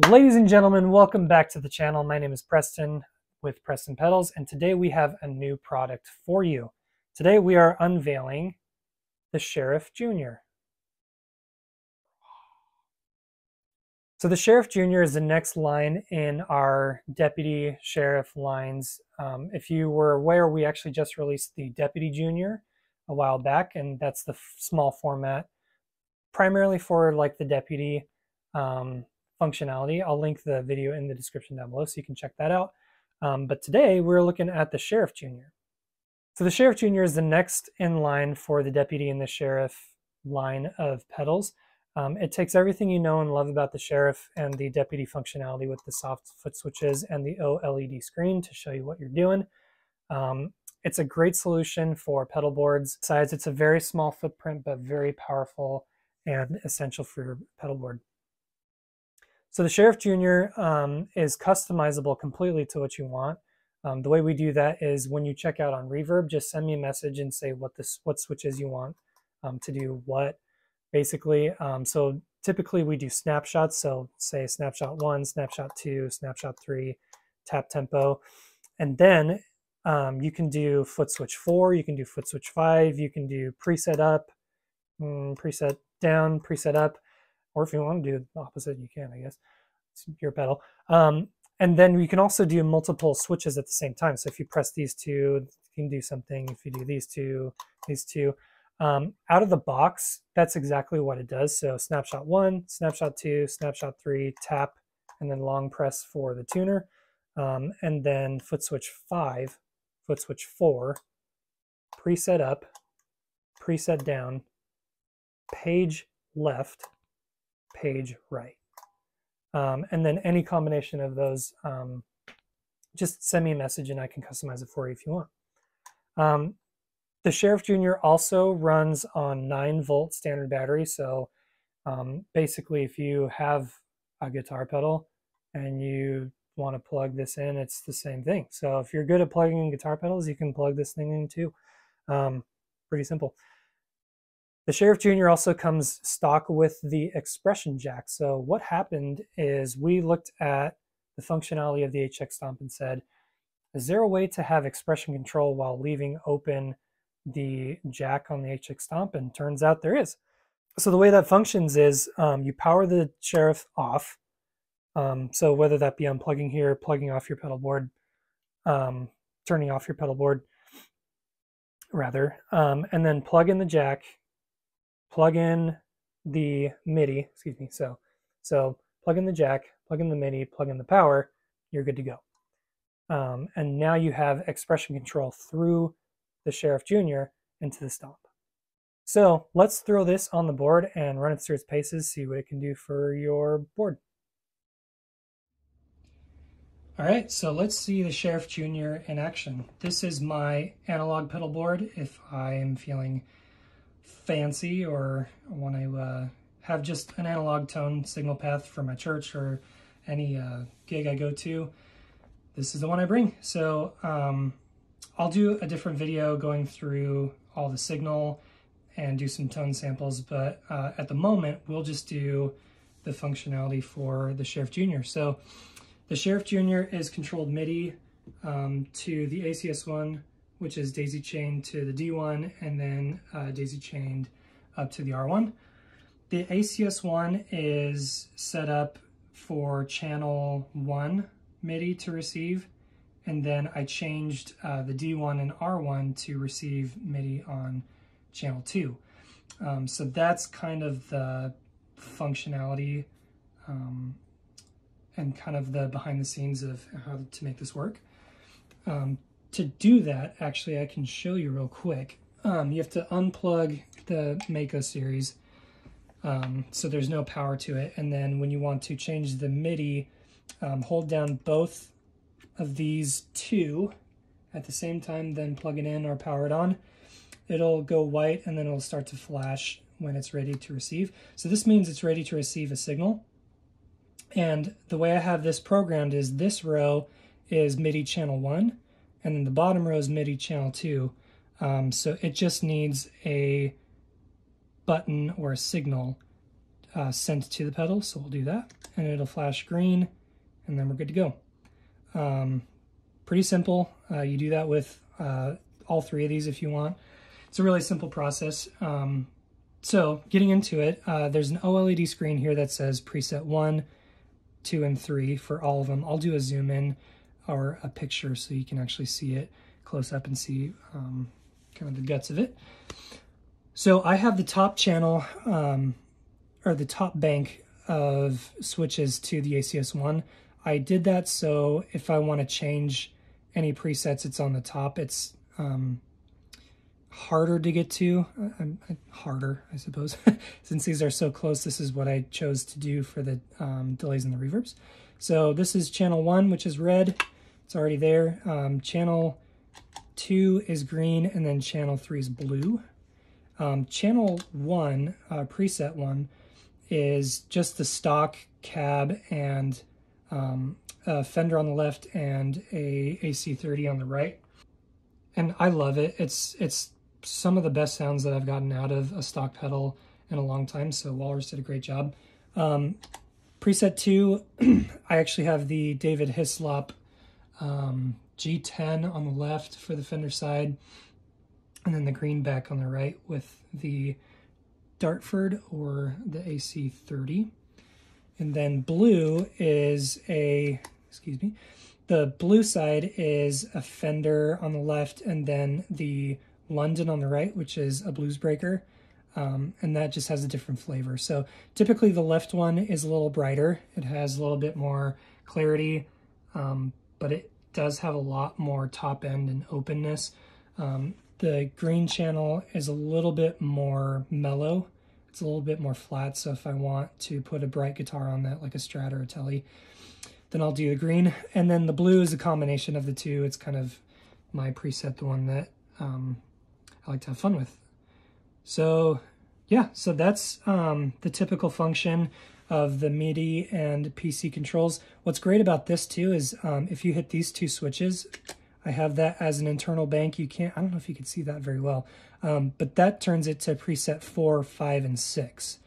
Ladies and gentlemen, welcome back to the channel. My name is Preston with Preston Pedals, and today we have a new product for you. Today we are unveiling the Sheriff Jr. So the Sheriff Jr. is the next line in our Deputy Sheriff lines. If you were aware, we actually just released the Deputy Jr. a while back, and that's the small format, primarily for like the Deputy functionality. I'll link the video in the description down below so you can check that out. But today we're looking at the Sheriff Jr. So the Sheriff Jr. is the next in line for the Deputy and the Sheriff line of pedals. It takes everything you know and love about the Sheriff and the Deputy functionality with the soft foot switches and the OLED screen to show you what you're doing. It's a great solution for pedal boards. Besides, it's a very small footprint, but very powerful and essential for your pedal board. So the Sheriff Jr. Is customizable completely to what you want. The way we do that is when you check out on Reverb, just send me a message and say what switches you want to do what, basically. So typically we do snapshots. So say snapshot 1, snapshot 2, snapshot 3, tap tempo. And then you can do foot switch 4, you can do foot switch 5, you can do preset up, preset down, preset up. Or if you want to do the opposite, you can, I guess. It's your pedal. And then you can also do multiple switches at the same time. So if you press these two, you can do something. If you do these two. Out of the box, that's exactly what it does. So snapshot 1, snapshot 2, snapshot 3, tap, and then long press for the tuner. And then foot switch 5, foot switch 4, preset up, preset down, page left, page right. And then any combination of those, just send me a message and I can customize it for you if you want. The Sheriff Jr. also runs on 9-volt standard battery. So basically if you have a guitar pedal and you want to plug this in, it's the same thing. So if you're good at plugging in guitar pedals, you can plug this thing in too. Pretty simple. The Sheriff Jr. also comes stock with the expression jack. So what happened is we looked at the functionality of the HX Stomp and said, is there a way to have expression control while leaving open the jack on the HX Stomp? And turns out there is. So the way that functions is you power the Sheriff off. So whether that be unplugging here, plugging off your pedal board, turning off your pedal board, rather, and then plug in the jack, plug in the Midi, excuse me. So plug in the jack, plug in the Midi, plug in the power, you're good to go. And now you have expression control through the Sheriff Jr. into the Stomp. So let's throw this on the board and run it through its paces, see what it can do for your board. All right, so let's see the Sheriff Jr. in action. This is my analog pedal board if I am feeling fancy or want to have just an analog tone signal path for my church or any gig I go to. This is the one I bring. So I'll do a different video going through all the signal and do some tone samples, but at the moment we'll just do the functionality for the Sheriff Jr. So the Sheriff Jr. is controlled MIDI to the ACS1, which is daisy chained to the D1 and then daisy chained up to the R1. The ACS1 is set up for channel 1 MIDI to receive, and then I changed the D1 and R1 to receive MIDI on channel 2. So that's kind of the functionality and kind of the behind the scenes of how to make this work. To do that, actually, I can show you real quick. You have to unplug the Mako series, so there's no power to it. And then when you want to change the MIDI, hold down both of these two at the same time, then plug it in or power it on. It'll go white and then it'll start to flash when it's ready to receive. So this means it's ready to receive a signal. And the way I have this programmed is this row is MIDI channel 1, and then the bottom row is MIDI channel 2. So it just needs a button or a signal sent to the pedal, so we'll do that, and it'll flash green, and then we're good to go. Pretty simple. You do that with all three of these if you want. It's a really simple process. So getting into it, there's an OLED screen here that says preset 1, 2, and 3 for all of them. I'll do a zoom in or a picture so you can actually see it close up and see kind of the guts of it. So I have the top channel, or the top bank of switches to the ACS1. I did that so if I want to change any presets, it's on the top. It's harder to get to, harder, I suppose. Since these are so close, this is what I chose to do for the delays and the reverbs. So this is channel 1, which is red. It's already there. Channel 2 is green, and then channel 3 is blue. Channel 1, preset 1, is just the stock cab and a Fender on the left and a AC30 on the right. And I love it. It's some of the best sounds that I've gotten out of a stock pedal in a long time, so Walrus did a great job. Preset 2, I actually have the David Hislop G10 on the left for the Fender side, and then the greenback on the right with the Dartford or the AC30. And then blue is a, excuse me, the blue side is a Fender on the left, and then the London on the right, which is a blues breaker, and that just has a different flavor. So typically the left one is a little brighter. It has a little bit more clarity, but it does have a lot more top end and openness. The green channel is a little bit more mellow. It's a little bit more flat, so if I want to put a bright guitar on that, like a Strat or a Tele, then I'll do the green. And then the blue is a combination of the two. It's kind of my preset, the one that I like to have fun with. So yeah, so that's the typical function of the MIDI and PC controls. What's great about this too is if you hit these two switches, I have that as an internal bank. You can't, I don't know if you can see that very well, but that turns it to preset 4, 5, and 6.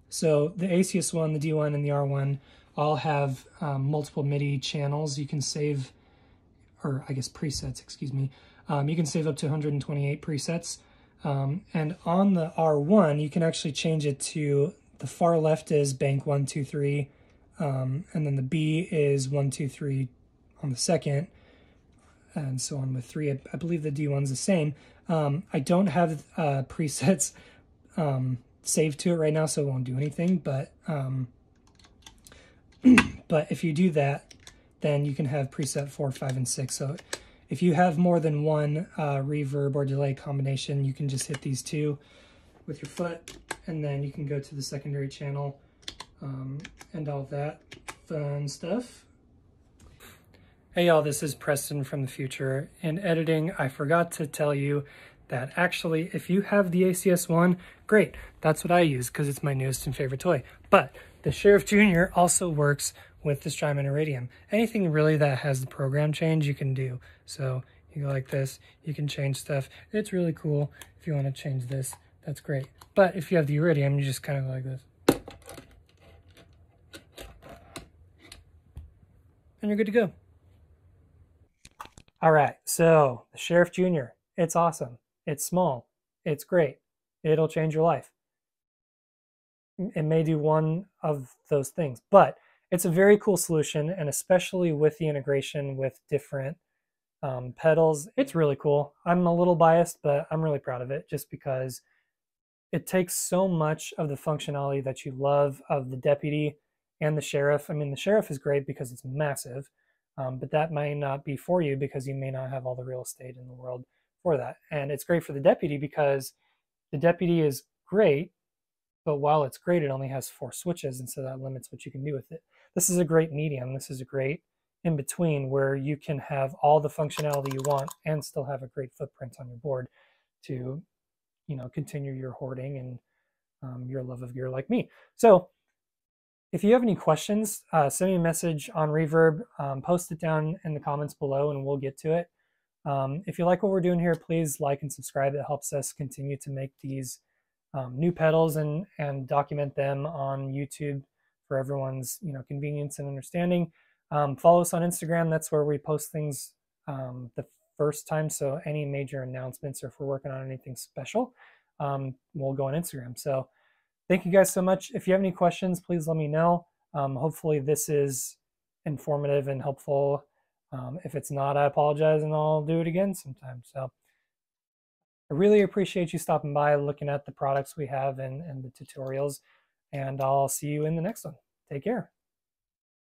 So the ACS1, the D1, and the R1 all have multiple MIDI channels. You can save, or I guess presets, excuse me. You can save up to 128 presets. And on the R1, you can actually change it to, the far left is bank 1, 2, 3, and then the B is 1, 2, 3 on the second, and so on with 3. I believe the D1's the same. I don't have presets saved to it right now, so it won't do anything, but but if you do that, then you can have preset 4, 5, and 6. So if you have more than one reverb or delay combination, you can just hit these two with your foot, and then you can go to the secondary channel and all that fun stuff. Hey y'all, this is Preston from the future. In editing, I forgot to tell you that actually if you have the ACS1, great, that's what I use because it's my newest and favorite toy. But the Sheriff Jr. also works with the Strymon Iridium. Anything really that has the program change, you can do. So you go like this, you can change stuff. It's really cool. If you want to change this, that's great. But if you have the Iridium, you just kind of go like this. And you're good to go. All right, so the Sheriff Jr., it's awesome. It's small. It's great. It'll change your life. It may do one of those things, but it's a very cool solution, and especially with the integration with different pedals, it's really cool. I'm a little biased, but I'm really proud of it just because it takes so much of the functionality that you love of the Deputy and the Sheriff. I mean, the Sheriff is great because it's massive, but that might not be for you because you may not have all the real estate in the world for that. And it's great for the Deputy because the Deputy is great, but while it's great, it only has 4 switches, and so that limits what you can do with it. This is a great medium. This is a great in-between where you can have all the functionality you want and still have a great footprint on your board to, you know, continue your hoarding and your love of gear like me. So if you have any questions, send me a message on Reverb, post it down in the comments below and we'll get to it. If you like what we're doing here, please like and subscribe. It helps us continue to make these new pedals and document them on YouTube for everyone's convenience and understanding. Follow us on Instagram. That's where we post things the first time. So any major announcements or if we're working on anything special, we'll go on Instagram. So thank you guys so much. If you have any questions, please let me know. Hopefully this is informative and helpful. If it's not, I apologize and I'll do it again sometime. So I really appreciate you stopping by, looking at the products we have and the tutorials, and I'll see you in the next one. Take care.